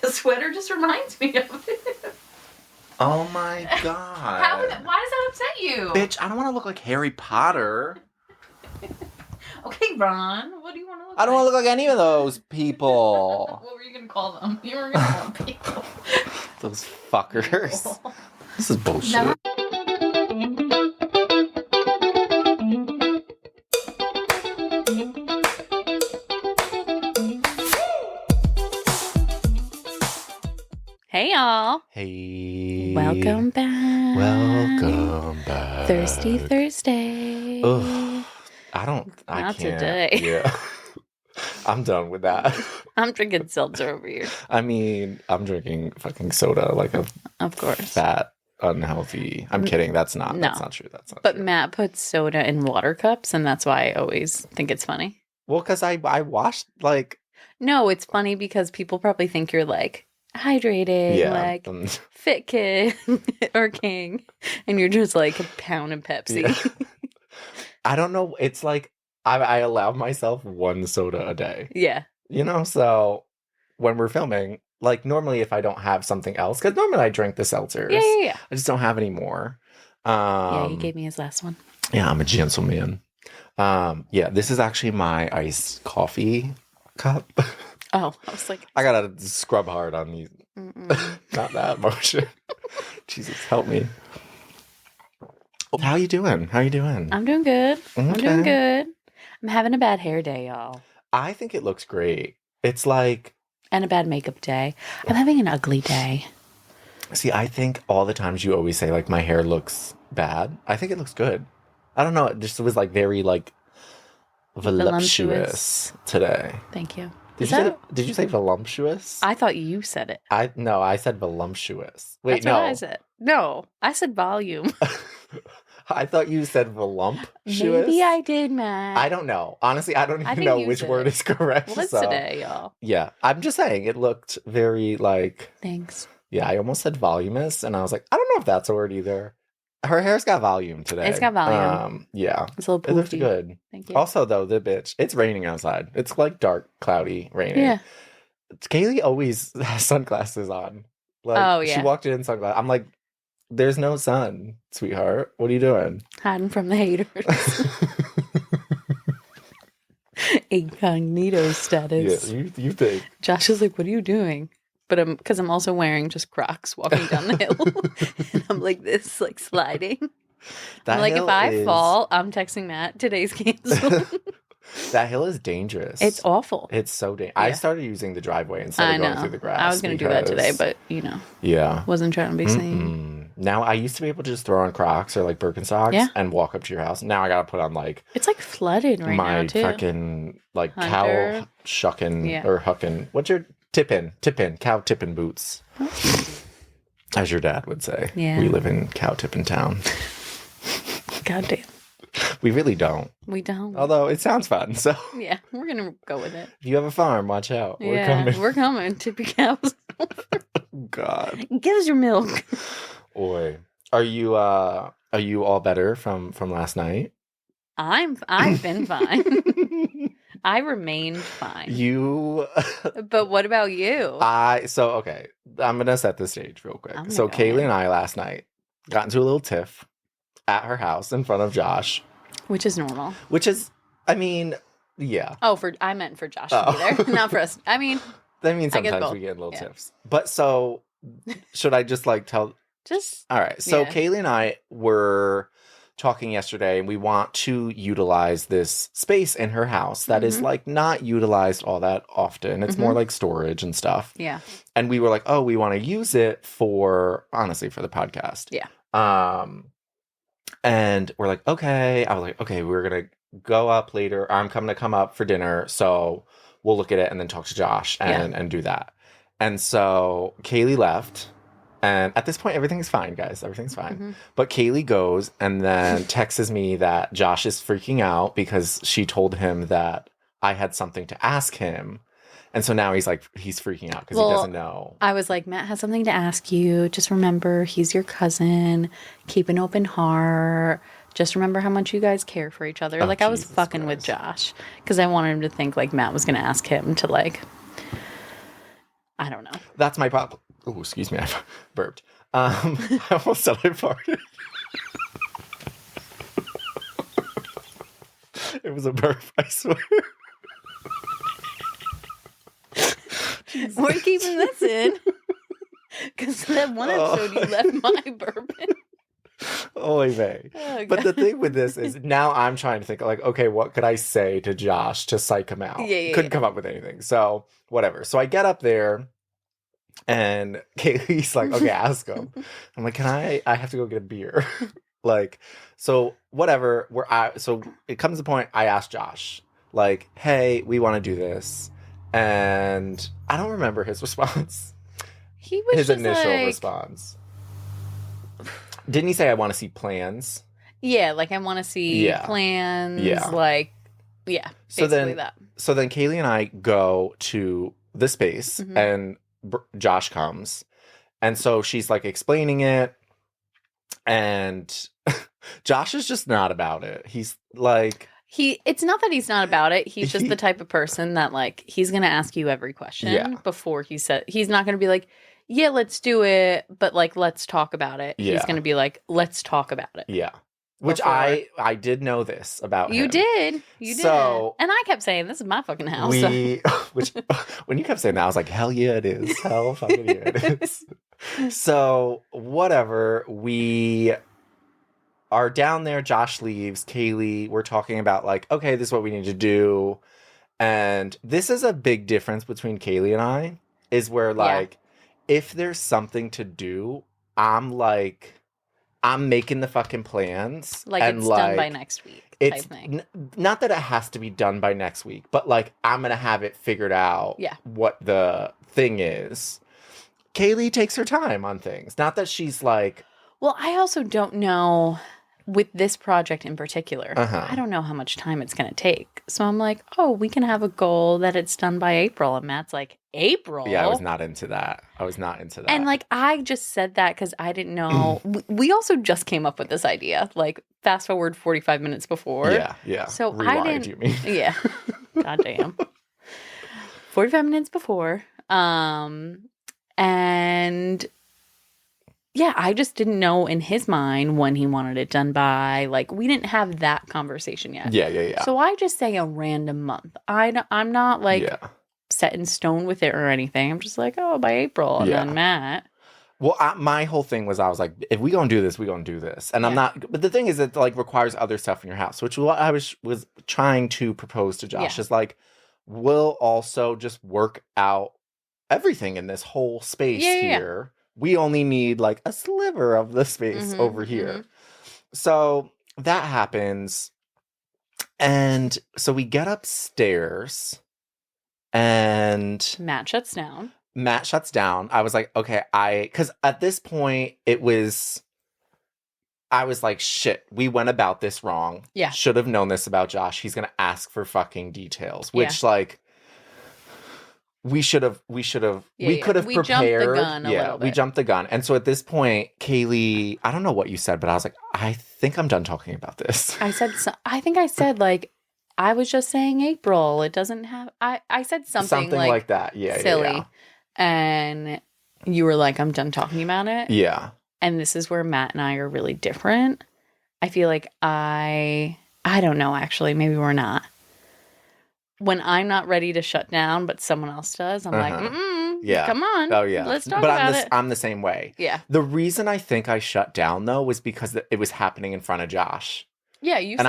The sweater just reminds me of it. Oh my god. Why does that upset you? Bitch, I don't want to look like Harry Potter. Okay, Ron, what do you want to look like? I don't want to look like any of those people. What were you going to call them? You were going to call them people. Those fuckers. This is bullshit. Hey, y'all. Hey. Welcome back. Welcome back. Thirsty Thursday. Ugh. I Not can't. today. Yeah. I'm done with that. I'm drinking seltzer over here. I mean, I'm drinking fucking soda like a Of course. fat, unhealthy. I'm kidding. That's not true. That's not But true. Matt puts soda in water cups, and that's why I always think it's funny. Well, because I washed like... No, it's funny because people probably think you're like hydrated, like fit kid or king, and you're just like a pound of Pepsi. Yeah. I don't know. It's like I allow myself one soda a day. Yeah. You know, so when we're filming, like normally if I don't have something else, because normally I drink the seltzers. Yeah. I just don't have any more. Yeah, he gave me his last one. Yeah, I'm a gentleman. Yeah, this is actually my iced coffee cup. Oh, I was like... I gotta scrub hard on these. Not that motion. Jesus, help me. How you doing? I'm doing good. Okay. I'm doing good. I'm having a bad hair day, y'all. I think it looks great. It's like... And a bad makeup day. I'm having an ugly day. See, I think all the times you always say, like, my hair looks bad. I think it looks good. I don't know. It just was, like, very, like, voluptuous today. Thank you. Did you say voluptuous? I thought you said it. No, I said voluptuous. Wait, That's what I said. No, I said volume. I thought you said voluptuous. Maybe I did, Matt. I don't know. Honestly, I don't even know which word is correct. Well, it's today, y'all. Yeah, I'm just saying it looked very like... Thanks. Yeah, I almost said voluminous, and I was like, I don't know if that's a word either. Her hair's got volume today. It's got volume. Yeah. It's a little poofy. It looked good. Thank you. Also, though, the bitch, it's raining outside. It's like dark, cloudy, raining. Yeah. Kayleigh always has sunglasses on. Like, oh, yeah. She walked in sunglasses. I'm like, there's no sun, sweetheart. What are you doing? Hiding from the haters. Incognito status. Yeah, you think. Josh is like, what are you doing? But because I'm also wearing just Crocs walking down the hill. And I'm like this, like sliding. I'm like, if I fall, I'm texting Matt, today's canceled. That hill is dangerous. It's awful. It's so dangerous. Yeah. I started using the driveway instead of going through the grass. I was going to do that today, but, yeah, wasn't trying to be seen. Now, I used to be able to just throw on Crocs or like Birkenstocks and walk up to your house. Now I got to put on like... It's like flooded right now, too. My fucking like Hunter. cow shucking or hucking. What's your tippin' cow tippin' boots? As your dad would say. Yeah. We live in cow tippin' town. Goddamn. We really don't. We don't. Although it sounds fun, so... Yeah, we're going to go with it. If you have a farm, watch out. We're coming. Tippy cows. God. Give us your milk. Oi. Are you all better from last night? I've been fine. I remained fine. But what about you? Okay. I'm going to set the stage real quick. So Kayleigh and I last night got into a little tiff at her house in front of Josh. Which is normal. I mean, yeah. Oh, I meant for Josh to be there, not for us. I mean, sometimes we get in little tiffs. But so, should I just like tell? All right. So Kayleigh and I were talking yesterday, and we want to utilize this space in her house that is like not utilized all that often. It's more like storage and stuff. Yeah. And we were like, oh, we want to use it for the podcast. Yeah. And we're like, okay. I was like, okay, we're going to go up later. I'm going to come up for dinner. So we'll look at it and then talk to Josh and do that. And so Kayleigh left. And at this point, everything's fine, guys. Everything's fine. But Kayleigh goes and then texts me that Josh is freaking out because she told him that I had something to ask him. And so now he's freaking out because he doesn't know. I was like, Matt has something to ask you. Just remember, he's your cousin. Keep an open heart. Just remember how much you guys care for each other. I was fucking with Josh because I wanted him to think like Matt was going to ask him to like I don't know. That's my problem. Oh, excuse me, I burped. I almost said I farted. It was a burp, I swear. We're keeping this in. Because that one episode you left my burp in. Oy vey. Oh, but the thing with this is now I'm trying to think like, okay, what could I say to Josh to psych him out? Couldn't come up with anything. So whatever. So I get up there and Kayleigh's like, okay, ask him. I'm like, I have to go get a beer. Like, so whatever. So it comes to the point I asked Josh, like, hey, we want to do this. And I don't remember his response. He was his just initial like... response. Didn't he say, I want to see plans? Yeah, like, I want to see plans. Yeah. Like, yeah, basically that. So then Kayleigh and I go to the space, and Josh comes. And so she's, like, explaining it. And Josh is just not about it. He's, like... It's not that he's not about it. He's just the type of person that, like, he's going to ask you every question before he said... He's not going to be like... Yeah, let's do it, but, like, let's talk about it. Yeah. He's going to be like, let's talk about it. Yeah. Which I did know this about him. You did. So, and I kept saying, this is my fucking house. Which, when you kept saying that, I was like, hell yeah, it is. Hell fucking yeah, it is. So, whatever. We are down there. Josh leaves. Kayleigh, we're talking about, like, okay, this is what we need to do. And this is a big difference between Kayleigh and I, is where, like... If there's something to do, I'm making the fucking plans. Like, and it's done by next week type thing. Not that it has to be done by next week, but, like, I'm going to have it figured out what the thing is. Kayleigh takes her time on things. Not that she's, like... Well, I also don't know... With this project in particular, I don't know how much time it's going to take. So I'm like, oh, we can have a goal that it's done by April. And Matt's like, April? Yeah, I was not into that. And, like, I just said that because I didn't know. We also just came up with this idea. Like, fast forward 45 minutes before. Yeah. So Rewind, I didn't. You mean? Yeah. Goddamn. 45 minutes before. And... Yeah, I just didn't know in his mind when he wanted it done by. Like, we didn't have that conversation yet. Yeah. So I just say a random month. I'm not, like, set in stone with it or anything. I'm just like, oh, by April. And then Matt. Well, my whole thing was I was like, if we gonna do this, we gonna do this. And I'm not... But the thing is, it, like, requires other stuff in your house, which I was trying to propose to Josh. Is, like, we'll also just work out everything in this whole space here. We only need, like, a sliver of the space over here. So that happens. And so we get upstairs and... Matt shuts down. I was like, okay, because at this point I was like, shit, we went about this wrong. Yeah. Should have known this about Josh. He's going to ask for fucking details, which like... We could have prepared. We jumped the gun a little bit. We jumped the gun. And so at this point, Kayleigh, I don't know what you said, but I was like, I think I'm done talking about this. I think I said, like, I was just saying April. It doesn't have, I said something like that. Yeah. Silly. Yeah. And you were like, I'm done talking about it. Yeah. And this is where Matt and I are really different. I feel like I don't know, actually. Maybe we're not. When I'm not ready to shut down, but someone else does, I'm like, come on. Oh, yeah. Let's talk about it. I'm the same way. Yeah. The reason I think I shut down, though, was because it was happening in front of Josh. Yeah, you said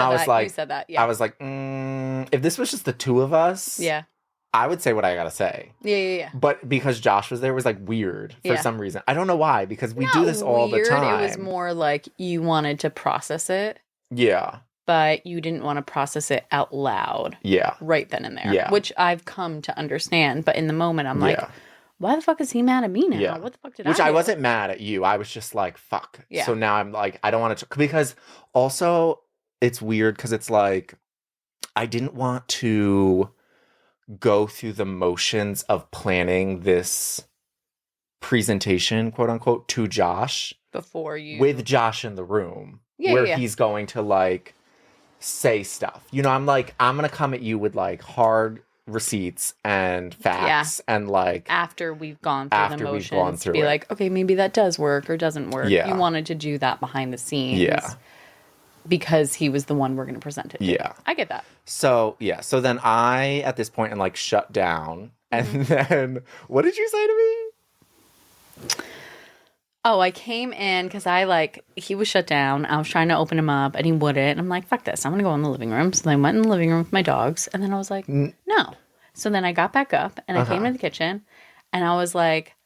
that. Yeah. I was like, if this was just the two of us, I would say what I gotta say. Yeah. But because Josh was there, it was, like, weird for some reason. I don't know why, because we do this all the time. It was more like you wanted to process it. Yeah. But you didn't want to process it out loud. Yeah. Right then and there. Yeah. Which I've come to understand. But in the moment, I'm like, why the fuck is he mad at me now? Yeah. What the fuck did Which I do? I wasn't mad at you. I was just like, fuck. Yeah. So now I'm like, I don't want to... Because also, it's weird because it's like, I didn't want to go through the motions of planning this presentation, quote unquote, to Josh. Before you... With Josh in the room. Where he's going to, like... say stuff. You know, I'm like, I'm going to come at you with, like, hard receipts and facts and like after we've gone through the motions to be like, okay, maybe that does work or doesn't work. You wanted to do that behind the scenes because he was the one we're going to present it to. Yeah. I get that. So then I at this point am like shut down, and then what did you say to me? Oh, I came in because he was shut down. I was trying to open him up and he wouldn't. And I'm like, fuck this. I'm going to go in the living room. So then I went in the living room with my dogs. And then I was like, no. So then I got back up and I came into the kitchen and I was like,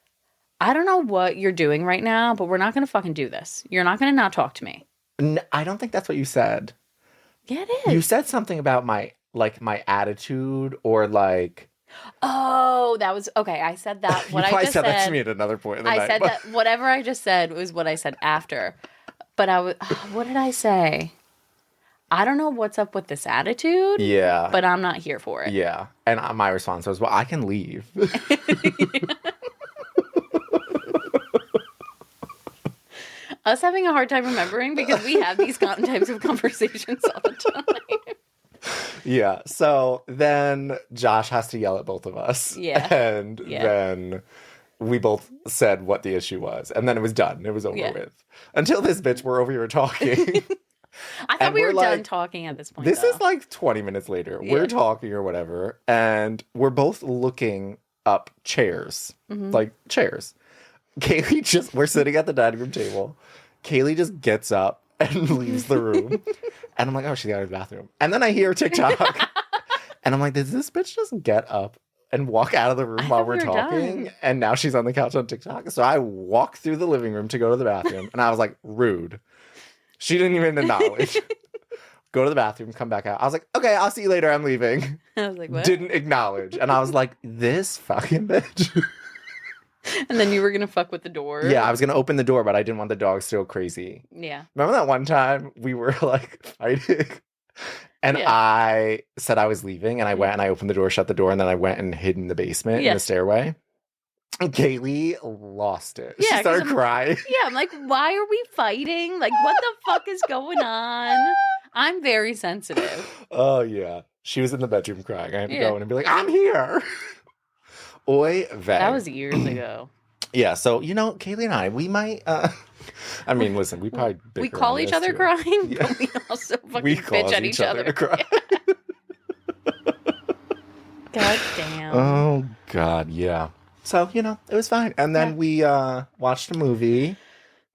I don't know what you're doing right now, but we're not going to fucking do this. You're not going to not talk to me. No, I don't think that's what you said. Yeah, it is. You said something about my attitude or like... Oh, that was okay. I said that. What I just said that to me at another point in the night. I said that whatever I just said was what I said after. But what did I say? I don't know what's up with this attitude. Yeah. But I'm not here for it. Yeah. And my response was, well, I can leave. Us having a hard time remembering because we have these types of conversations all the time. Yeah. So then Josh has to yell at both of us. Yeah. And then we both said what the issue was. And then it was done. It was over with. Until this bitch, we're over here talking. I thought we were done talking at this point. This is like 20 minutes later. Yeah. We're talking or whatever. And we're both looking up chairs. Like chairs. Kayleigh we're sitting at the dining room table. Kayleigh just gets up and leaves the room. And I'm like, oh, she's got to the bathroom. And then I hear TikTok. And I'm like, did this bitch just get up and walk out of the room while we're talking? Done. And now she's on the couch on TikTok. So I walk through the living room to go to the bathroom. And I was like, rude. She didn't even acknowledge. Go to the bathroom, come back out. I was like, okay, I'll see you later. I'm leaving. I was like, what? Didn't acknowledge. And I was like, this fucking bitch. And then you were going to fuck with the door. Yeah, I was going to open the door, but I didn't want the dogs to go crazy. Yeah. Remember that one time we were like fighting? And I said I was leaving and I went and I opened the door, shut the door, and then I went and hid in the basement in the stairway. And Kayleigh lost it. Yeah, she started crying. Yeah, I'm like, why are we fighting? Like, what the fuck is going on? I'm very sensitive. Oh, yeah. She was in the bedroom crying. I had to go in and be like, I'm here. Oy vey. That was years ago. Yeah, so, Kayleigh and I, we might, I mean, listen, we probably we call each other crying, but we also fucking bitch at each other. Cry. God damn. Oh, God, yeah. So, it was fine. And then we watched a movie,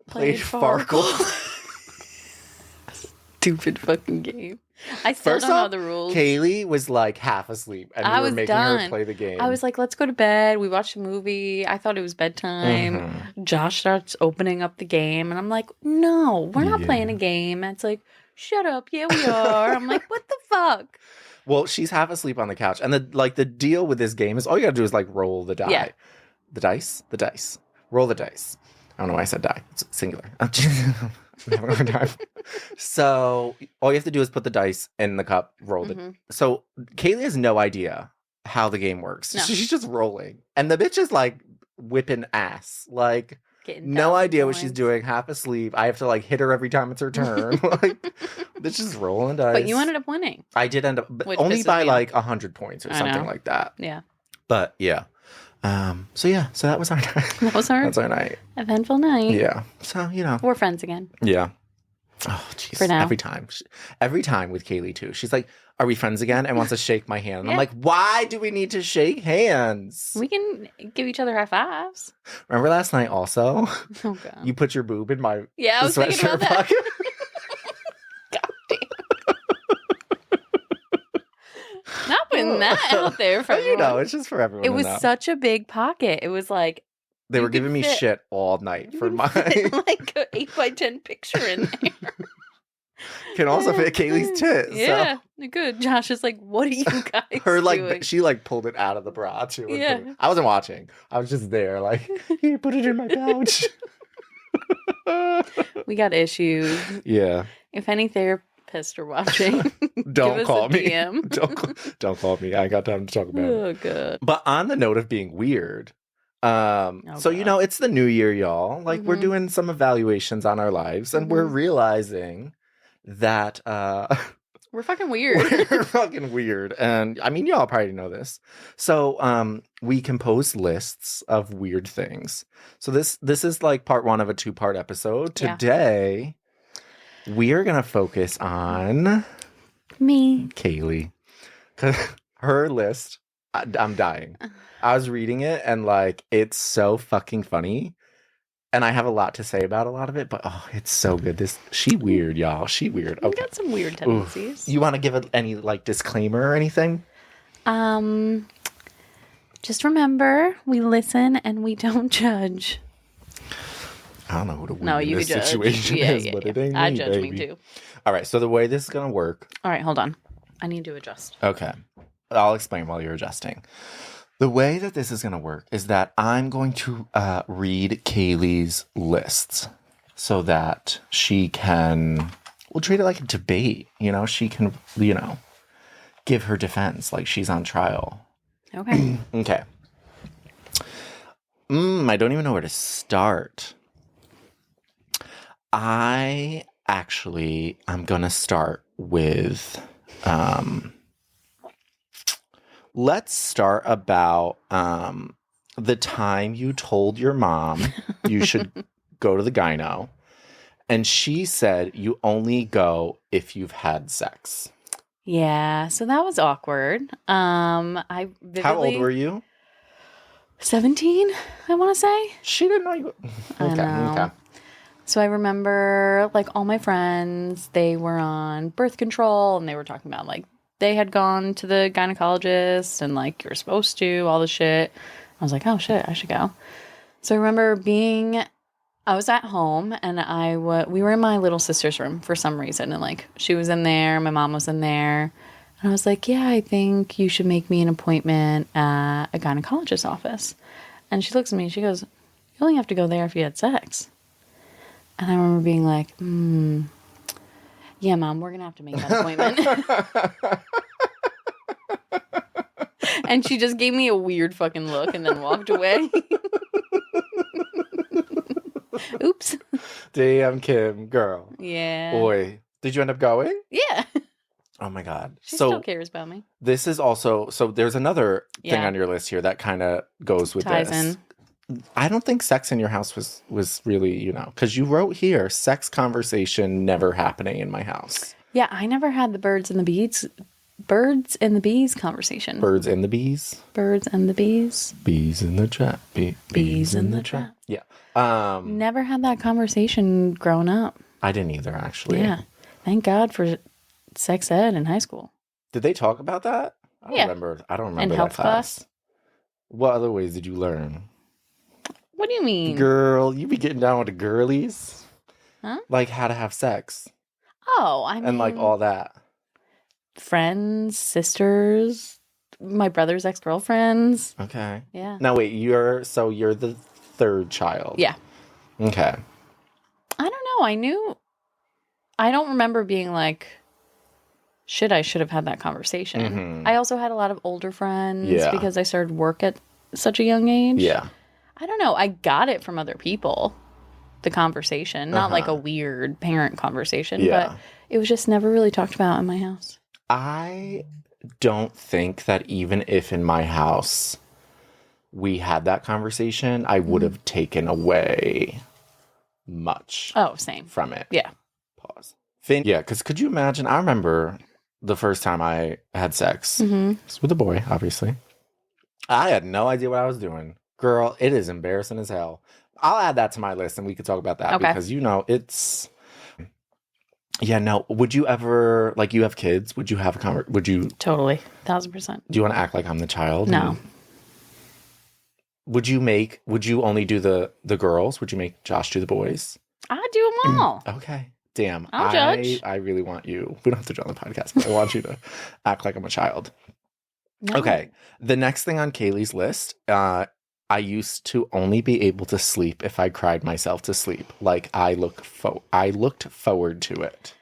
played Farkle. Stupid fucking game. I still don't know the rules. Kayleigh was like half asleep and we were making her play the game. I was like, let's go to bed. We watched a movie. I thought it was bedtime. Josh starts opening up the game and I'm like, no, we're not playing a game. And it's like, shut up. Yeah, we are. I'm like, what the fuck? Well, she's half asleep on the couch. And the deal with this game is all you gotta do is like roll the die. Yeah. The dice. Roll the dice. I don't know why I said die. It's singular. I'm having a hard time. So all you have to do is put the dice in the cup, roll it. So Kayleigh has no idea how the game works. No. She's just rolling. And the bitch is like whipping ass. Like no idea what she's doing, half asleep. I have to like hit her every time it's her turn. Like bitch is rolling dice. But you ended up winning. I did end up, but only by like 100 points or something like that. Yeah. But yeah. So that was our night. That's our night. Eventful night. Yeah. So, we're friends again. Yeah. Oh, jeez. For now. Every time with Kayleigh, too. She's like, are we friends again? And wants to shake my hand. And I'm like, why do we need to shake hands? We can give each other high fives. Remember last night also? Oh, God. You put your boob in my I was thinking about that. God damn. Not putting that out there for everyone. It's just for everyone. It was such a big pocket. It was like they were giving me shit all night for mine. Like an 8x10 picture in there. Can also fit Kayleigh's tits. Yeah, so. Good. Josh is like, what are you guys doing? She pulled it out of the bra too. Yeah. I wasn't watching. I was just there like, you put it in my pouch. We got issues. Yeah. If any therapists are watching, don't call me. Don't call me. I ain't got time to talk about it. Oh, good. But on the note of being weird, it's the new year, y'all. Like we're doing some evaluations on our lives, and we're realizing that We're fucking weird. We're fucking weird. And I mean, y'all probably know this. So we compose lists of weird things. So this is like part 1 of a 2-part episode. Today, we are going to focus on... Me. Kayleigh. Because her list, I'm dying. I was reading it and like, it's so fucking funny. And I have a lot to say about a lot of it, but it's so good. She weird, y'all. She weird. Okay. Got some weird tendencies. Oof. You want to give any like disclaimer or anything? Just remember, we listen and we don't judge. I don't know who to win in this situation but it ain't I me, judge baby. me too. All right, so the way this is going to work... All right, hold on. I need to adjust. Okay. I'll explain while you're adjusting. The way that this is going to work is that I'm going to read Kayleigh's lists so that she can... We'll treat it like a debate. You know, she can, give her defense like she's on trial. Okay. Okay. I don't even know where to start. I'm going to start with, let's start about the time you told your mom you should go to the gyno, and she said you only go if you've had sex. Yeah, so that was awkward. How old were you? 17, I want to say. She didn't know you. Okay. Okay. So I remember, like, all my friends, they were on birth control, and they were talking about, like, they had gone to the gynecologist, and, like, you're supposed to, all the shit. I was like, oh, shit, I should go. So I remember I was at home, and we were in my little sister's room for some reason, and, like, she was in there, my mom was in there, and I was like, yeah, I think you should make me an appointment at a gynecologist's office. And she looks at me, and she goes, you only have to go there if you had sex. And I remember being like, yeah, Mom, we're going to have to make that appointment. And she just gave me a weird fucking look and then walked away. Oops. Damn, Kim, girl. Yeah. Boy, did you end up going? Yeah. Oh my God. She still cares about me. This is also, so there's another thing on your list here that kind of goes with Ties this. in. I don't think sex in your house was really, because you wrote here, sex conversation never happening in my house. Yeah, I never had the birds and the bees conversation. Birds and the bees? Birds and the bees. Bees in the trap. Bees in the trap. Yeah. Never had that conversation growing up. I didn't either, actually. Yeah. Thank God for sex ed in high school. Did they talk about that? I don't remember in that health class. What other ways did you learn? What do you mean? Girl, you be getting down with the girlies? Huh? Like how to have sex. Oh, I mean... And like all that. Friends, sisters, my brother's ex-girlfriends. Okay. Yeah. Now wait, you're the third child. Yeah. Okay. I don't know. I don't remember being like, shit, I should have had that conversation. Mm-hmm. I also had a lot of older friends because I started work at such a young age. Yeah. I don't know. I got it from other people, the conversation. Not like a weird parent conversation, but it was just never really talked about in my house. I don't think that even if in my house we had that conversation, I would have taken away much from it. Yeah. Pause. Yeah, because could you imagine? I remember the first time I had sex. Mm-hmm. It's with a boy, obviously. I had no idea what I was doing. Girl, it is embarrassing as hell. I'll add that to my list and we could talk about that because, it's... Yeah, no. Would you ever, like, you have kids? Would you have would you... Totally. 1,000%. Do you want to act like I'm the child? No. Would you only do the girls? Would you make Josh do the boys? I do them all. Okay. Damn. I'll judge. I really want you. We don't have to do it on the podcast, but I want you to act like I'm a child. No. Okay. The next thing on Kayleigh's list, I used to only be able to sleep if I cried myself to sleep. Like I looked forward to it.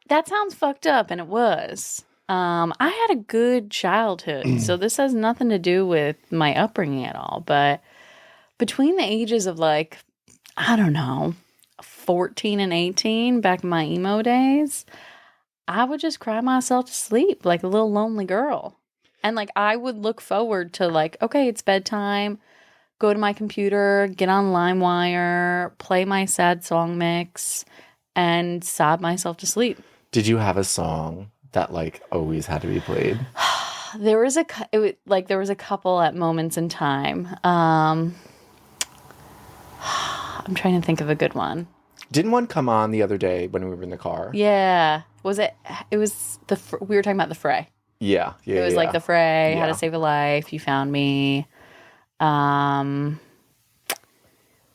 That sounds fucked up, and it was. I had a good childhood, so this has nothing to do with my upbringing at all. But between the ages of like, I don't know, 14 and 18, back in my emo days, I would just cry myself to sleep like a little lonely girl. And like I would look forward to like, okay, it's bedtime. Go to my computer, get on LimeWire, play my sad song mix, and sob myself to sleep. Did you have a song that like always had to be played? There was a couple at moments in time. I'm trying to think of a good one. Didn't one come on the other day when we were in the car? Yeah. Was it? It was we were talking about The Fray. Yeah. It was like The Fray, How to Save a Life, You Found Me.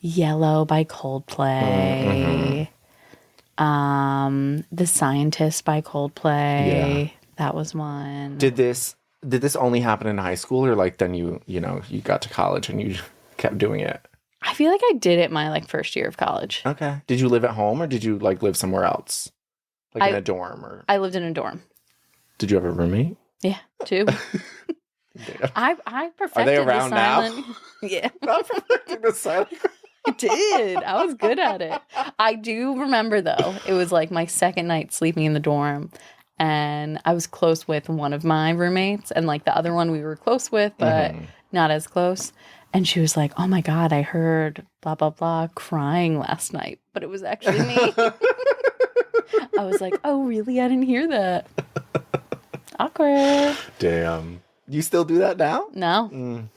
Yellow by Coldplay. The Scientist by Coldplay. Yeah. That was one. Did this only happen in high school, or like then you got to college and you kept doing it? I feel like I did it my like first year of college. Okay. Did you live at home or did you like live somewhere else? Like in a dorm or? I lived in a dorm. Did you have a roommate? Yeah, 2. I perfected Are they around the silent. Now? Yeah. Not perfecting the silent. I did. I was good at it. I do remember though, it was like my second night sleeping in the dorm, and I was close with one of my roommates, and like the other one we were close with, but not as close. And she was like, "Oh my God, I heard blah, blah, blah crying last night, but it was actually me." I was like, "Oh, really? I didn't hear that." Awkward. Damn. You still do that now? No.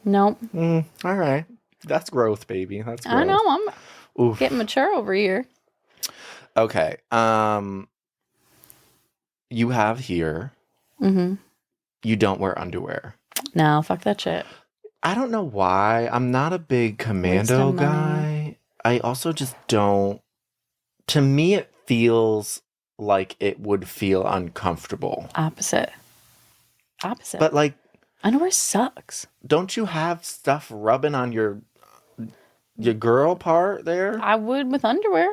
Nope. All right. That's growth, baby. That's growth. I know. I'm getting mature over here. Okay. You have here. You don't wear underwear. No, fuck that shit. I don't know why. I'm not a big commando guy. I also just don't. To me, it feels like it would feel uncomfortable. Opposite. But like, underwear sucks. Don't you have stuff rubbing on your girl part there? I would with underwear.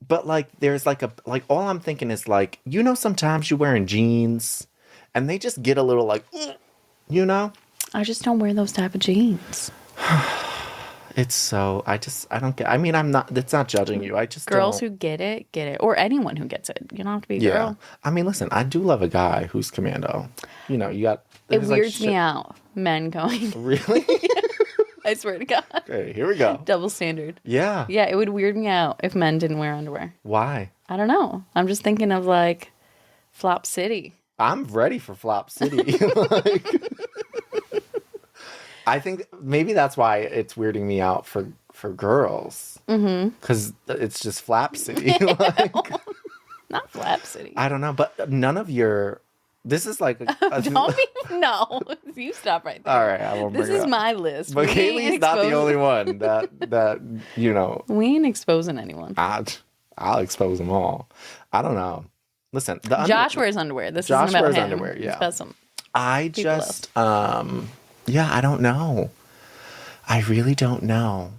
But like, there's like all I'm thinking is like, sometimes you're wearing jeans and they just get a little like, I just don't wear those type of jeans. It's so, I don't get, I mean, it's not judging you. I just Girls who get it. Or anyone who gets it. You don't have to be a girl. I mean, listen, I do love a guy who's commando. You got. It weirds me out. Men going. Really? I swear to God. Okay, here we go. Double standard. Yeah. Yeah, it would weird me out if men didn't wear underwear. Why? I don't know. I'm just thinking of like Flop City. I'm ready for Flop City. I think maybe that's why it's weirding me out for girls. Because it's just Flap City. Not Flap City. I don't know, but none of your... This is like... No. You stop right there. All right, I won't bring it up. This is my list. But Kayleigh's not the only one that. We ain't exposing anyone. I'll expose them all. I don't know. Listen, Josh wears underwear. Josh isn't about wears him. underwear, yeah. It's about some I just... I don't know. I really don't know.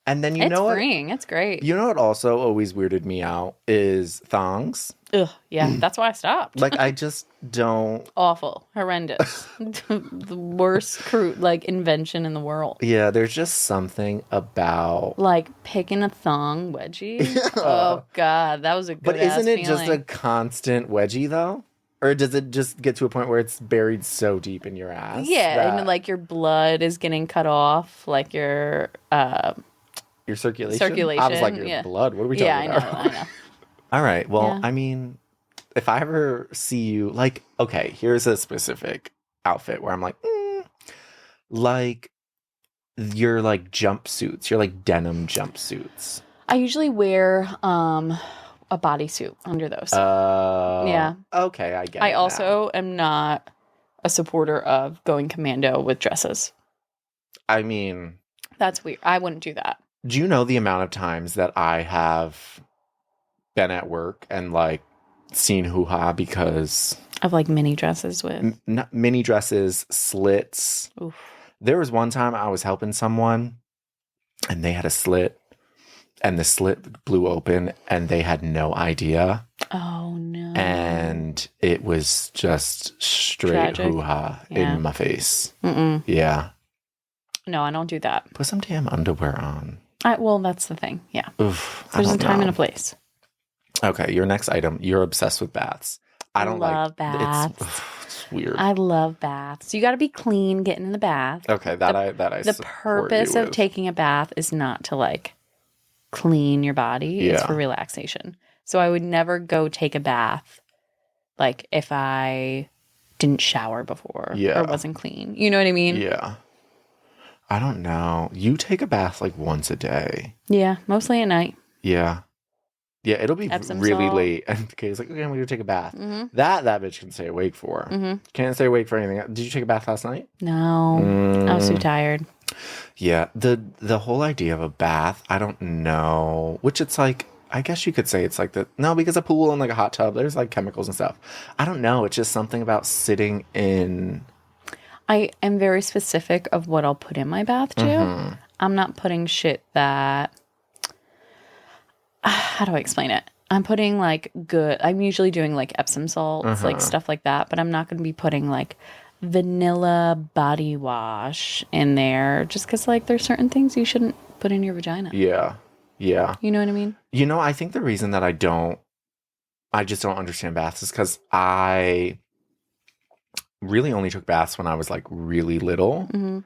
And then it's freeing. It's great. You know what also always weirded me out is thongs. Ugh, yeah, that's why I stopped. Like, I just don't... Awful. Horrendous. The worst invention in the world. Yeah, there's just something about... Like, picking a thong wedgie. Yeah. Oh, God, that was a good But isn't it feeling. just a constant wedgie, though? Or does it just get to a point where it's buried so deep in your ass? Yeah, and like your blood is getting cut off, like your circulation. I was like, your blood? What are we talking about? I know. All right. Well, I mean, if I ever see you, like, okay, here's a specific outfit where I'm like, like, you're like jumpsuits. You're like denim jumpsuits. I usually wear a bodysuit under those. Yeah. Okay, I get it. I also am not a supporter of going commando with dresses. I mean... That's weird. I wouldn't do that. Do you know the amount of times that I have been at work and like seen hoo-ha because... Of like mini dresses with... Mini dresses, slits. Oof. There was one time I was helping someone and they had a slit. And the slit blew open and they had no idea. Oh, no. And it was just straight hoo-ha in my face. Mm-mm. Yeah. No, I don't do that. Put some damn underwear on. Well, that's the thing. Yeah. Oof, There's a time and a place. Okay, your next item. You're obsessed with baths. I don't love baths. It's weird. I love baths. You got to be clean getting in the bath. Okay, the purpose of taking a bath is not to like clean your body. It's for relaxation. So I would never go take a bath like if I didn't shower before or wasn't clean. You know what I mean? Yeah. I don't know. You take a bath like once a day. Yeah, mostly at night. Yeah. Yeah, it'll be Epsom really salt. late. And Kay's like, okay, I'm going to take a bath. Mm-hmm. That bitch can stay awake for. Mm-hmm. Can't stay awake for anything. Did you take a bath last night? No. I was too tired. Yeah. The whole idea of a bath, I don't know. Which it's like, I guess you could say it's like no, because a pool and like a hot tub, there's like chemicals and stuff. I don't know. It's just something about sitting in. I am very specific of what I'll put in my bath too. Mm-hmm. I'm not putting shit that. How do I explain it? I'm putting like I'm usually doing like Epsom salts, like stuff like that, but I'm not going to be putting like vanilla body wash in there just because like there's certain things you shouldn't put in your vagina. Yeah. Yeah. You know what I mean? You know, I think the reason that I just don't understand baths is because I really only took baths when I was like really little. Mm-hmm.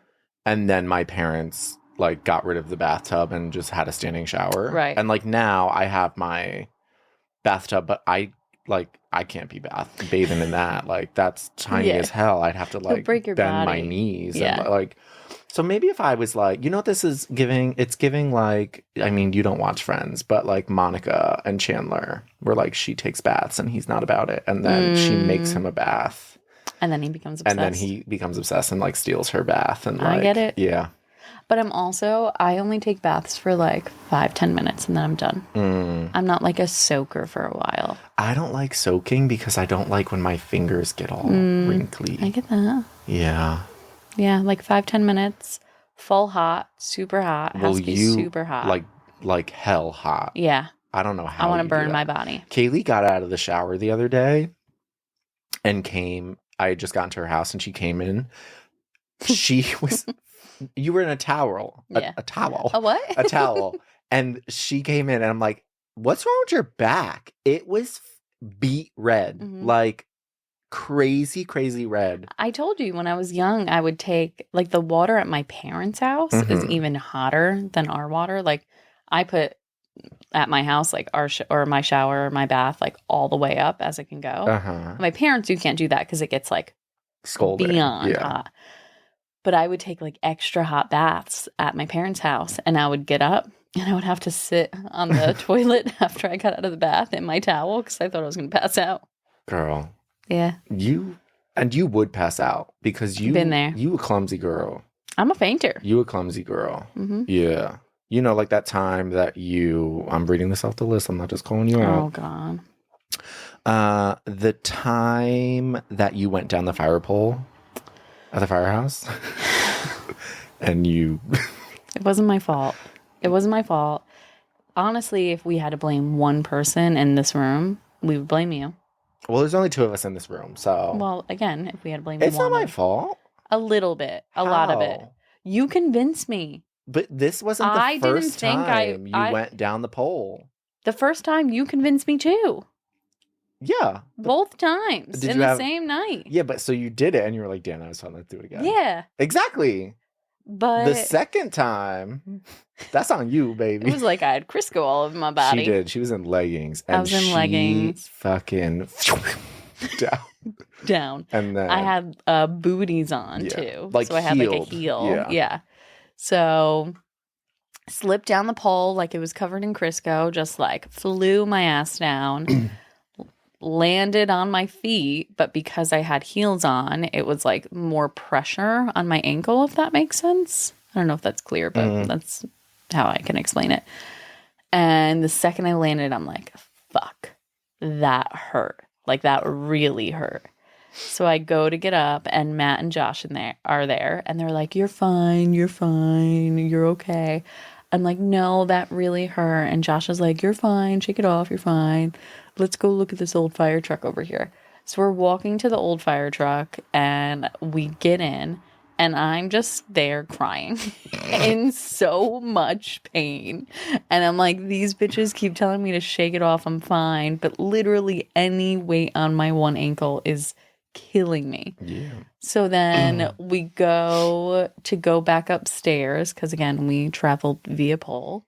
And then my parents like got rid of the bathtub and just had a standing shower. Right. And like now I have my bathtub, but I can't be bathing in that. Like that's tiny as hell. I'd have to like break your bend body. my knees. Yeah. And like, so maybe if I was like, you know what this is giving? It's giving like, I mean, you don't watch Friends, but like Monica and Chandler, where like she takes baths and he's not about it. And then she makes him a bath. And then he becomes obsessed. And like steals her bath. And like, I get it. Yeah. But I only take baths for like 5-10 minutes and then I'm done. I'm not like a soaker for a while. I don't like soaking because I don't like when my fingers get all wrinkly. I get that. Yeah. Yeah, like 5-10 minutes, full hot, super hot. It has to be super hot. Like hell hot. Yeah. I don't know how I want to burn my body. Kayleigh got out of the shower the other day and I had just gotten to her house and she came in. She was... You were in a towel. A towel. A what? A towel. And she came in and I'm like, what's wrong with your back? It was beet red. Mm-hmm. Like crazy, crazy red. I told you when I was young, I would take like the water at my parents' house is even hotter than our water. Like I put at my house, like or my shower or my bath, like all the way up as it can go. Uh-huh. My parents, you can't do that because it gets like scalding. Beyond hot. But I would take like extra hot baths at my parents' house and I would get up and I would have to sit on the toilet after I got out of the bath in my towel because I thought I was going to pass out. Girl. Yeah. You would pass out because been there. You a clumsy girl. I'm a fainter. You a clumsy girl. Mm-hmm. Yeah. You know, like that time that I'm reading this off the list. I'm not just calling you out. Oh, God. The time that you went down the fire pole at the firehouse and you... It wasn't my fault. It wasn't my fault. Honestly, if we had to blame one person in this room, we would blame you. Well, there's only 2 of us in this room, so... Well, again, if we had to blame it's not my fault. A little bit. A lot of it. You convinced me. But this wasn't the first time you went down the pole. The first time you convinced me too. Yeah. Both times in the same night. Yeah, but so you did it and you were like, Dan, I was fun. Let's do it again. Yeah. Exactly. But the second time, that's on you, baby. It was like I had Crisco all over my body. She did. She was in leggings. And I was in leggings. Fucking down. And then I had booties on too. Like so I had like a heel. Yeah. So slipped down the pole like it was covered in Crisco, just like flew my ass down. Landed on my feet, but because I had heels on, it was like more pressure on my ankle, if that makes sense. I don't know if that's clear, but that's how I can explain it. And the second I landed, I'm like, fuck, that hurt. Like that really hurt. So I go to get up and Matt and Josh are there and they're like, you're fine, you're okay. I'm like, no, that really hurt. And Josh is like, you're fine, shake it off, you're fine. Let's go look at this old fire truck over here. So we're walking to the old fire truck and we get in And I'm just there crying in so much pain. And I'm like, these bitches keep telling me to shake it off. I'm fine. But literally any weight on my one ankle is killing me. Yeah. So then we go back upstairs because, again, we traveled via pole.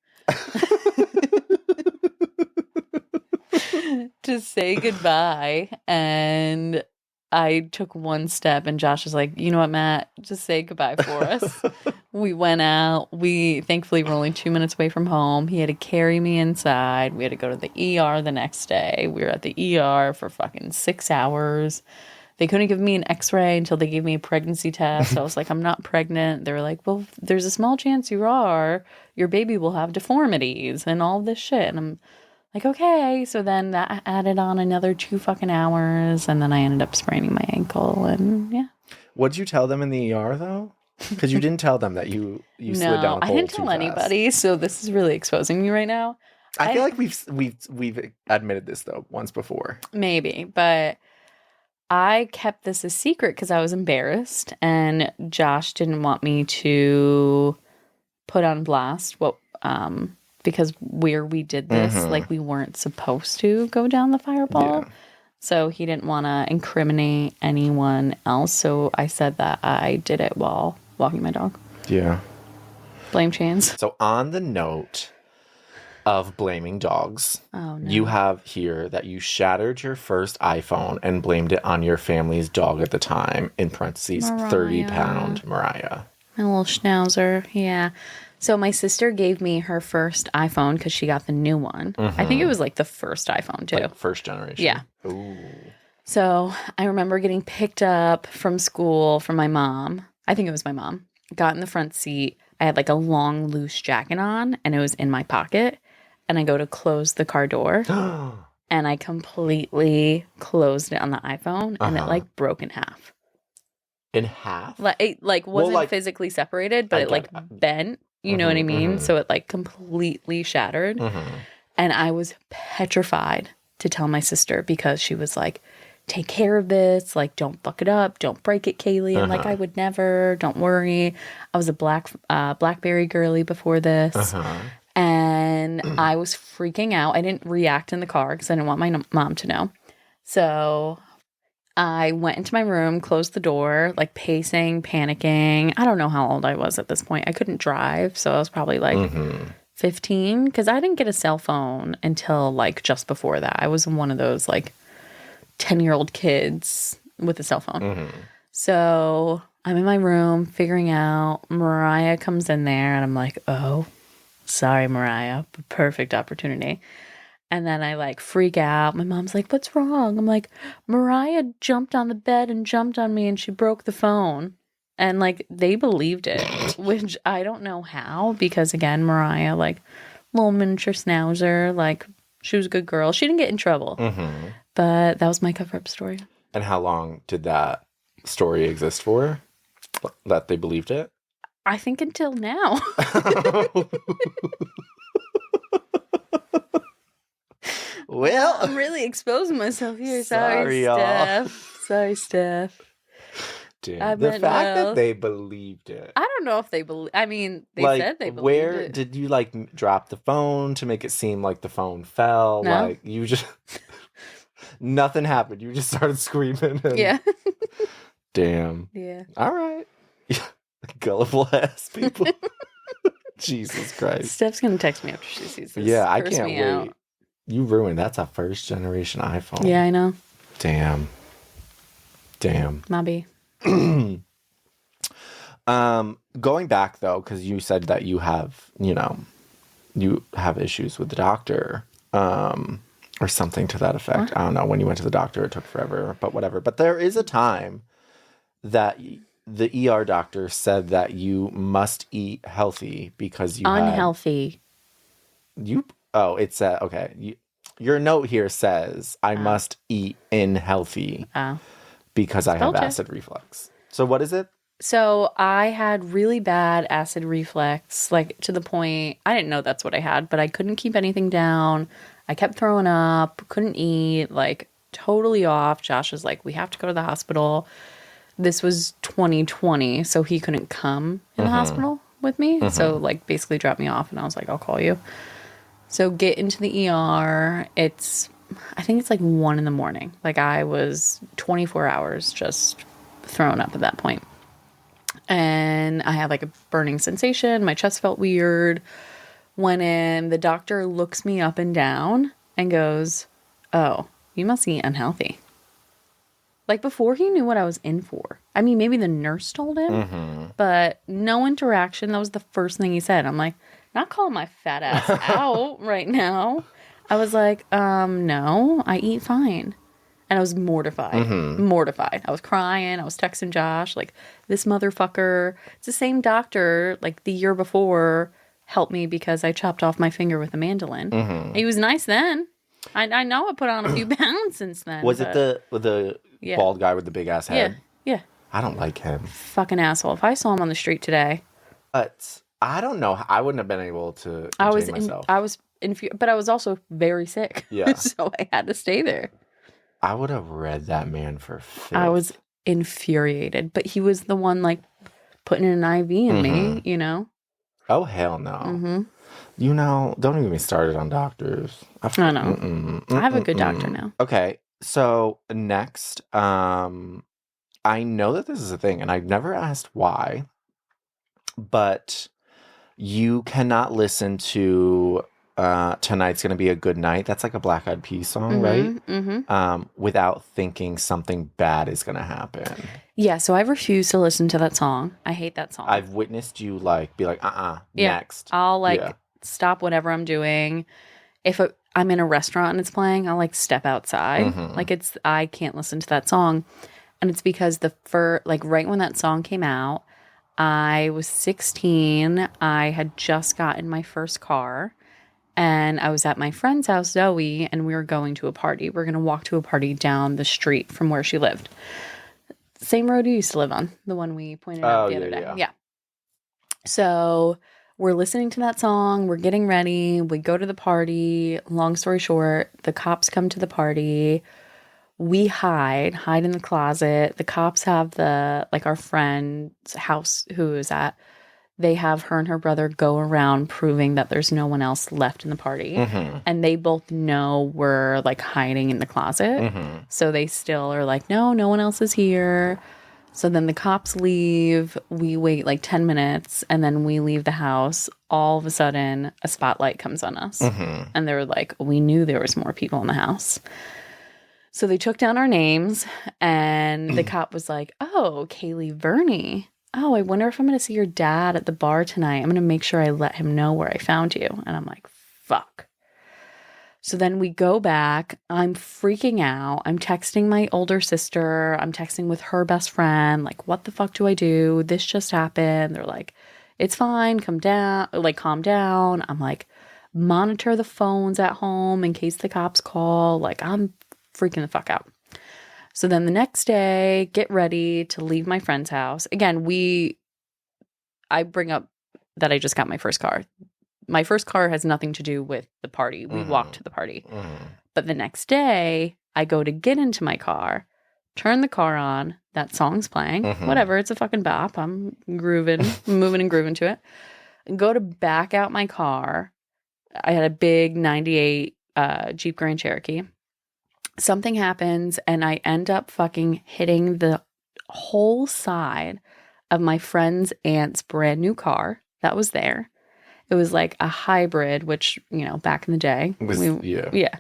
To say goodbye, and I took one step and Josh was like, you know what, Matt, just say goodbye for us. We went out. We thankfully were only 2 minutes away from home. He had to carry me inside. We had to go to the ER the next day. We were at the ER for fucking 6 hours. They couldn't give me an x-ray until they gave me a pregnancy test. So I was like, I'm not pregnant. They were like, well, there's a small chance you are. Your baby will have deformities and all this shit. And I'm like, okay. So then that added on another 2 fucking hours. And then I ended up spraining my ankle. And yeah. What'd you tell them in the ER, though? Because you didn't tell them that you slid down a hole. I didn't tell anybody. So this is really exposing me right now. I feel like we've admitted this, though, once before. Maybe. But I kept this a secret because I was embarrassed. And Josh didn't want me to put on blast because where we did this, like we weren't supposed to go down the fireball. Yeah. So he didn't want to incriminate anyone else. So I said that I did it while walking my dog. Yeah. Blame chains. So on the note of blaming dogs, you have here that you shattered your first iPhone and blamed it on your family's dog at the time, in parentheses, 30-pound Mariah. My little schnauzer. Yeah. So my sister gave me her first iPhone because she got the new one. I think it was like the first iPhone too. Like first generation. Yeah. Ooh. So I remember getting picked up from school from my mom. I think it was my mom. Got in the front seat. I had like a long loose jacket on and it was in my pocket. And I go to close the car door and I completely closed it on the iPhone and it like broke in half. In half? It wasn't physically separated, but it bent. You know what I mean? So it like completely shattered. And I was petrified to tell my sister because she was like, take care of this. Like, don't fuck it up. Don't break it, Kayleigh. And like, I would never. Don't worry. I was a Blackberry girly before this. And I was freaking out. I didn't react in the car because I didn't want my mom to know. So I went into my room, closed the door, like pacing, panicking. I don't know how old I was at this point. I couldn't drive, so I was probably like 15 because I didn't get a cell phone until like just before that. I was one of those like 10-year-old kids with a cell phone. So I'm in my room figuring out. Mariah comes in there and I'm like, oh, sorry, Mariah. Perfect opportunity. And then I like freak out. My mom's like, what's wrong? I'm like, Mariah jumped on the bed and jumped on me and she broke the phone. And like they believed it, which I don't know how because again, Mariah, like little miniature schnauzer, like she was a good girl. She didn't get in trouble. But that was my cover-up story. And how long did that story exist for? That they believed it? I think until now. Well, I'm really exposing myself here. Sorry, Steph. Sorry, Steph. Damn. The fact that they believed it. I don't know if they believe. I mean, they said they believed where it. Did you like drop the phone to make it seem like the phone fell? No. Like you just nothing happened. You just started screaming. And... Yeah. Damn. Yeah. All right. Gullible ass people. Jesus Christ. Steph's gonna text me after she sees this. Yeah, I can't wait. Out. You ruined. That's a first generation iPhone. Yeah, I know. Damn. Maybe. Going back though, because you said that you have, you have issues with the doctor, or something to that effect. What? I don't know. When you went to the doctor, it took forever, but whatever. But there is a time that the ER doctor said that you must eat healthy because you unhealthy. It's okay. Your note here says I must eat unhealthy because I have acid reflux. So what is it? So I had really bad acid reflux, like to the point, I didn't know that's what I had, but I couldn't keep anything down. I kept throwing up, couldn't eat, like totally off. Josh was like, we have to go to the hospital. this was 2020, so he couldn't come in the hospital with me. So, like, basically dropped me off, and I was like, I'll call you. So, get into the ER. I think it's like 1 a.m. Like, I was 24 hours just thrown up at that point. And I had, like, a burning sensation. My chest felt weird. Went in. The doctor looks me up and down and goes, oh, you must be unhealthy. Like, before he knew what I was in for. I mean, maybe the nurse told him, but no interaction. That was the first thing he said. I'm like, not calling my fat ass out right now. I was like, no, I eat fine. And I was mortified. Mortified. I was crying. I was texting Josh, like, this motherfucker. It's the same doctor, like, the year before, helped me because I chopped off my finger with a mandolin. He was nice then. I know I put on a few pounds since then. Was it the bald guy with the big ass head? Yeah. I don't like him. Fucking asshole. If I saw him on the street today. But I don't know. I wouldn't have been able to contain myself. But I was also very sick. Yeah. So I had to stay there. I would have read that man for filth. I was infuriated. But he was the one, like, putting an IV in me, you know? Oh, hell no. You know, don't even get me started on doctors. I know. I have a good doctor now. Okay. So next, I know that this is a thing, and I've never asked why, but you cannot listen to Tonight's Gonna Be a Good Night. That's like a Black Eyed Peas song, right? Without thinking something bad is gonna happen. Yeah, so I refuse to listen to that song. I hate that song. I've witnessed you be like, next. I'll stop whatever I'm doing. If I'm in a restaurant and it's playing, I'll like step outside. Like I can't listen to that song. And it's because right when that song came out, I was 16. I had just gotten my first car. And I was at my friend's house, Zoe, and we were going to a party. We're going to walk to a party down the street from where she lived. Same road you used to live on, the one we pointed out the other day. Yeah. So we're listening to that song. We're getting ready. We go to the party. Long story short, the cops come to the party. We hide in the closet. The cops have our friend's house who is at. They have her and her brother go around proving that there's no one else left in the party. And they both know we're like hiding in the closet. So they still are like, no one else is here. So then the cops leave. We wait like 10 minutes and then we leave the house. All of a sudden, a spotlight comes on us. And they were like, we knew there was more people in the house. So they took down our names and the cop was like, oh, Kayleigh Verney. Oh, I wonder if I'm going to see your dad at the bar tonight. I'm going to make sure I let him know where I found you. And I'm like, fuck. So then we go back. I'm freaking out. I'm texting my older sister. I'm texting with her best friend. Like, what the fuck do I do? This just happened. They're like, it's fine. Calm down. I'm like, monitor the phones at home in case the cops call. Like, I'm freaking the fuck out. So then the next day, get ready to leave my friend's house. Again, I bring up that I just got my first car. My first car has nothing to do with the party. We walked to the party. But the next day, I go to get into my car, turn the car on, that song's playing. Whatever, it's a fucking bop. I'm grooving, moving and grooving to it. And go to back out my car. I had a big 98 Jeep Grand Cherokee. Something happens and I end up fucking hitting the whole side of my friend's aunt's brand new car that was there. It was like a hybrid, which, you know, back in the day. Yeah.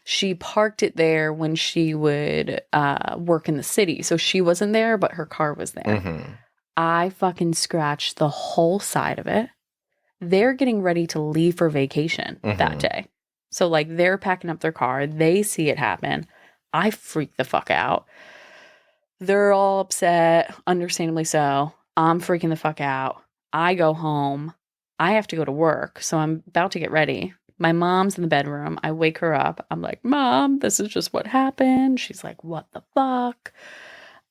She parked it there when she would work in the city. So she wasn't there, but her car was there. I fucking scratched the whole side of it. They're getting ready to leave for vacation that day. So, like, they're packing up their car. They see it happen. I freak the fuck out. They're all upset, understandably so. I'm freaking the fuck out. I go home. I have to go to work. So I'm about to get ready. My mom's in the bedroom. I wake her up. I'm like, Mom, this is just what happened. She's like, what the fuck?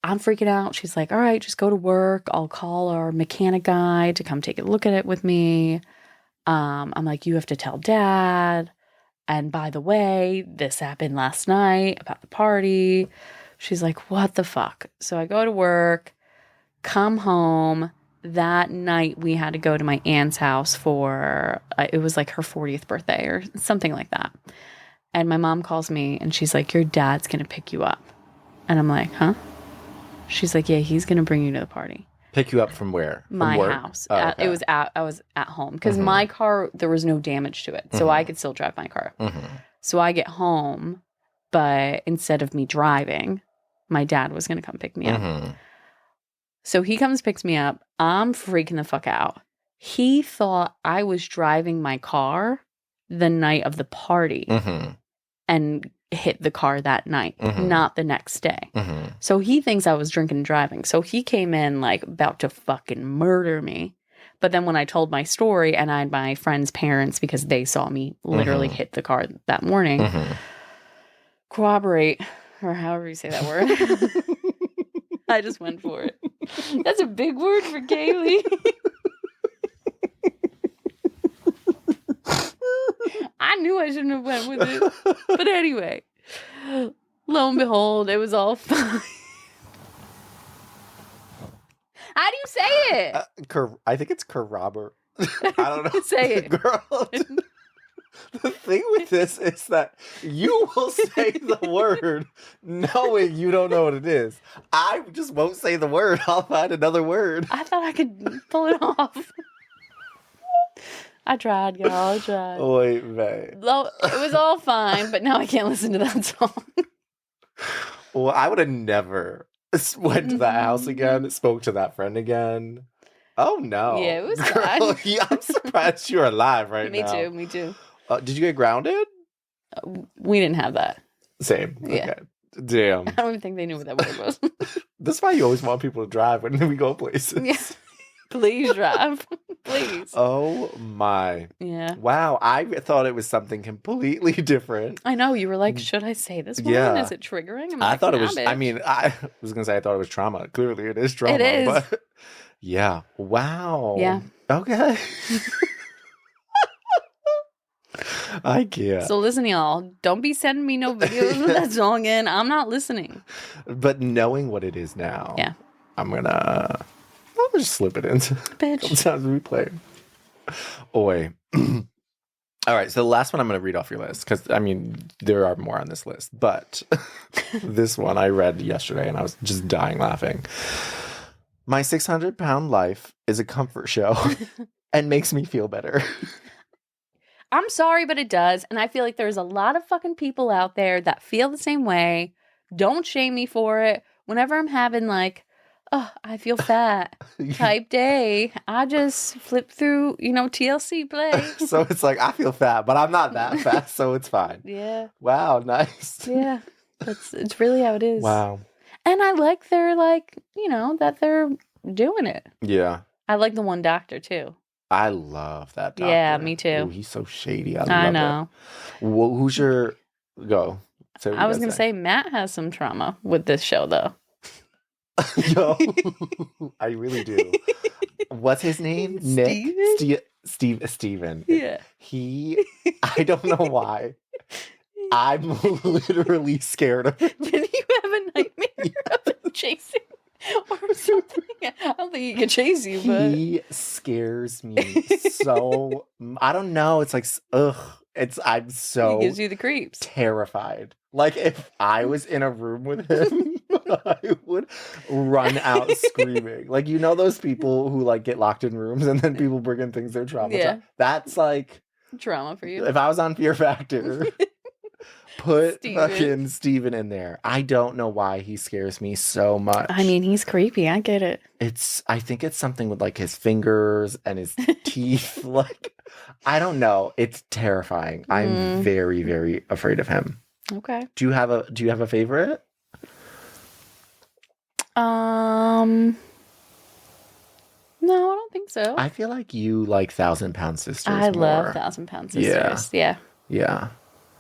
I'm freaking out. She's like, all right, just go to work. I'll call our mechanic guy to come take a look at it with me. I'm like, you have to tell Dad. And by the way, this happened last night about the party. She's like, what the fuck? So I go to work, come home. That night we had to go to my aunt's house for, it was like her 40th birthday or something like that. And my mom calls me and she's like, your dad's going to pick you up. And I'm like, huh? She's like, yeah, he's going to bring you to the party. Pick you up from where? My from house. Oh, okay. I was at home because my car, there was no damage to it. So I could still drive my car. So I get home, but instead of me driving, my dad was going to come pick me up. So he comes, picks me up. I'm freaking the fuck out. He thought I was driving my car the night of the party and hit the car that night, not the next day. So he thinks I was drinking and driving. So he came in like about to fucking murder me. But then when I told my story and I had my friend's parents, because they saw me literally hit the car that morning, corroborate, or however you say that word. I just went for it. That's a big word for Kayleigh. I knew I shouldn't have went with it. But anyway, lo and behold, it was all fine. How do you say it? I think it's corroborate. I don't know. Say it. Girl. The thing with this is that you will say the word knowing you don't know what it is. I just won't say the word. I'll find another word. I thought I could pull it off. I tried, y'all. I tried. Wait, man. It was all fine, but now I can't listen to that song. Well, I would have never went to that house again, spoke to that friend again. Oh, no. Yeah, it was Girl, fine. I'm surprised you're alive right now. Me too. Did you get grounded? We didn't have that. Same. Yeah. Okay. Damn. I don't even think they knew what that word was. That's why you always want people to drive when we go places. Yeah. Please drive. Please. Oh my. Yeah. Wow. I thought it was something completely different. I know. You were like, should I say this one? Yeah. Is it triggering? I thought it was, bitch. I mean, I was going to say I thought it was trauma. Clearly it is trauma. It is. But yeah. Wow. Yeah. Okay. I can't. So listen, y'all. Don't be sending me no videos with that song in. I'm not listening. But knowing what it is now, Yeah. I'll just slip it in. Bitch. Sometimes we play. Oi. All right, so the last one I'm going to read off your list, because, I mean, there are more on this list, but this one I read yesterday, and I was just dying laughing. My 600-pound life is a comfort show and makes me feel better. I'm sorry, but it does. And I feel like there's a lot of fucking people out there that feel the same way. Don't shame me for it. Whenever I'm having like, oh, I feel fat type day, I just flip through, TLC play. So it's like, I feel fat, but I'm not that fat, so it's fine. Yeah. Wow, nice. Yeah. It's really how it is. Wow. And I like their that they're doing it. Yeah. I like the one doctor too. I love that doctor. Yeah, me too. Ooh, he's so shady. I know. Well, who's your go? I was going to say Matt has some trauma with this show though. Yo, I really do. What's his name? Nick? Steven. Yeah. I don't know why. I'm literally scared of him. Did you have a nightmare of him chasing or something? I don't think he can chase you, but he scares me so. I don't know. It's like, ugh. I'm so. He gives you the creeps. Terrified. Like if I was in a room with him, I would run out screaming. Like those people who like get locked in rooms and then people bring in things they're traumatized. Yeah. That's like trauma for you. If I was on Fear Factor. Put fucking Steven in there. I don't know why he scares me so much. I mean, he's creepy. I get it. I think it's something with like his fingers and his teeth. Like, I don't know. It's terrifying. I'm very, very afraid of him. Okay. Do you have a favorite? No, I don't think so. I feel like you like 1,000-Pound Sisters. I more. love 1,000-Pound Sisters. Yeah. Yeah.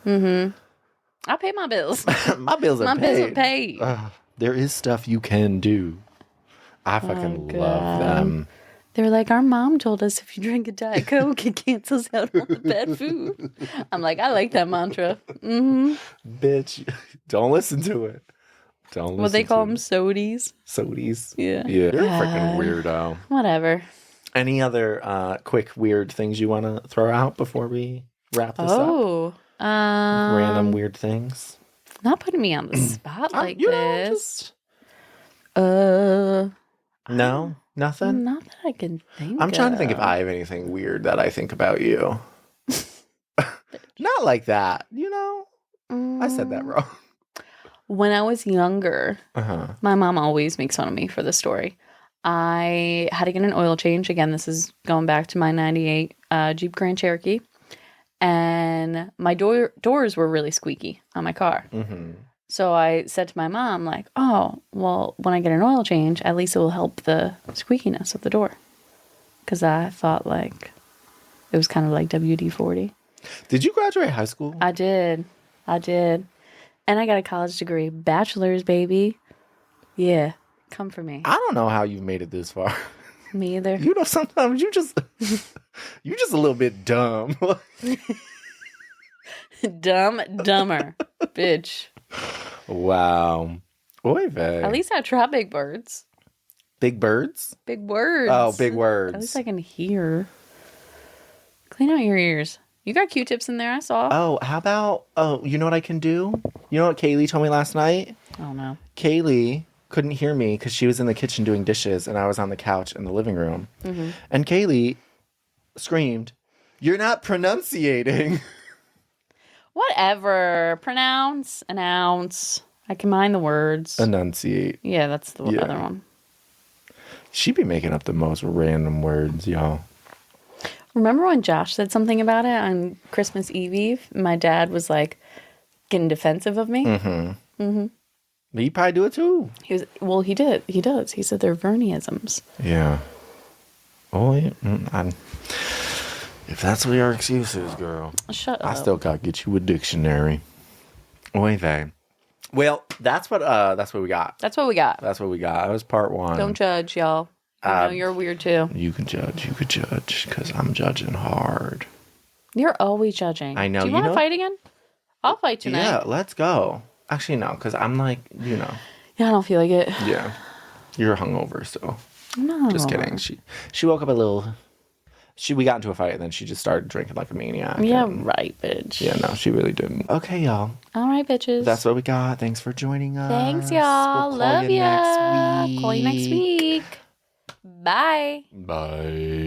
Mm-hmm. I pay my bills. My bills are paid. My bills are paid. There is stuff you can do. I fucking love them. They're like, our mom told us if you drink a Diet Coke, it cancels out all the bad food. I'm like, I like that mantra. Mm-hmm. Bitch, don't listen to it. Don't listen What they call them, to sodies. Sodies. Yeah. Yeah. You're a freaking weirdo. Whatever. Any other quick weird things you want to throw out before we wrap this up? Random weird things. Not putting me on the spot like this. No, nothing. Not that I can think. I'm trying to think if I have anything weird that I think about you. Not like that, I said that wrong. When I was younger, my mom always makes fun of me for this story. I had to get an oil change. Again, this is going back to my 98 Jeep Grand Cherokee. And my doors were really squeaky on my car. Mm-hmm. So I said to my mom, like, oh, well, when I get an oil change, at least it will help the squeakiness of the door. Because I thought, like, it was kind of like WD-40. Did you graduate high school? I did. And I got a college degree. Bachelor's, baby. Yeah. Come for me. I don't know how you've made it this far. Me either. Sometimes you're just a little bit dumb. Dumber. Bitch. Wow. Oy vey. At least I try big birds. Big birds? Big words. Oh, big words. At least I can hear. Clean out your ears. You got Q-tips in there, I saw. Oh, how about, you know what I can do? You know what Kayleigh told me last night? Oh, no. Kayleigh couldn't hear me because she was in the kitchen doing dishes and I was on the couch in the living room. Mm-hmm. And Kayleigh screamed, "You're not pronunciating." Whatever. Pronounce, announce. I can mind the words. Enunciate. Yeah, that's the other one. She be making up the most random words, y'all. Remember when Josh said something about it on Christmas Eve? My dad was like getting defensive of me. Mm-hmm. Mm-hmm. But he probably do it too. He did. He does. He said they're Verniisms. Yeah. Oh, yeah. If that's what your excuse is, girl. Shut up. I still gotta get you a dictionary. Oy vey. Well, that's what we got. That's what we got. That's what we got. That was part 1. Don't judge, y'all. I know you're weird too. You can judge. You could judge because I'm judging hard. You're always judging. I know. Do you want to fight again? I'll fight tonight. Yeah, let's go. Actually, no, because I'm like, Yeah, I don't feel like it. Yeah. You're hungover, so. No. Just kidding. She woke up a little. We got into a fight and then she just started drinking like a maniac. Yeah, right, bitch. Yeah, no, she really didn't. Okay, y'all. All right, bitches. That's what we got. Thanks for joining us. Thanks, y'all. We'll call Love you ya. next week. Call you next week. Bye. Bye.